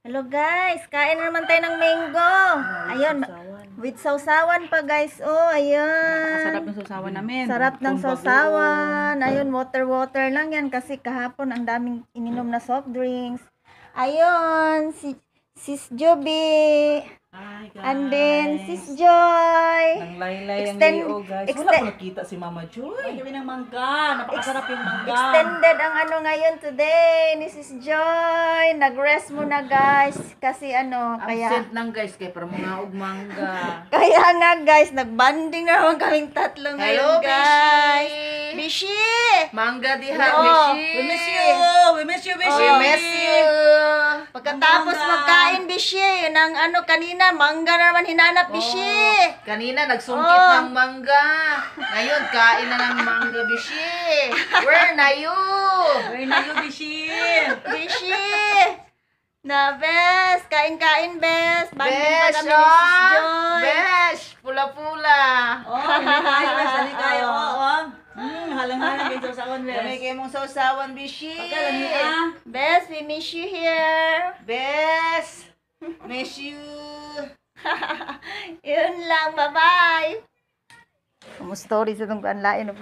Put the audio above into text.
Hello guys, kain na naman tayo ng mango. Ayun, with sausawan pa guys. Oh, ayun. Sarap ng sausawan namin. Sarap ng sausawan. Ayun, water lang yan kasi kahapon ang daming ininom na soft drinks. Ayun, Sis Joby. Hi guys. And then Sis Joy. Nang laylay ang Extend- gayo guys. extend- Wala ko nakita si Mama Joy. Ay, gawin ng mangga. Napakasarap yung mangga. Extended ang ano ngayon today ni Sis Joy. Nag-rest muna guys kasi kaya Absent nang guys kay para mga og mangga. kaya nga guys, nagbanding na naman kaming tatlo ngayon Hello, guys. Bishi. Bishi! Mangga diha, Oo. Bishi. We miss you. We miss you, Bishi. We miss you. Pagkatapos magkain, Bishi, yun ang kanina, mangga na naman hinanap, Bishi. Kanina nagsungkit Oh. ng mangga. Ngayon kain na ng mangga, Bishi. Where na you? Where na you, Bishi? Bishi! Na, bes! Kain-kain, bes! Banding pa Besh, kami ni Sis Joy. Besh, pula-pula. Sali kayo, oo. Halang-halang kayo sa sawan, Kami kayo mong sausawan, Bishi. Bes, we miss you here. Bes, miss you. Yun lang, bye-bye! Kumusta rin sa itong kanlain?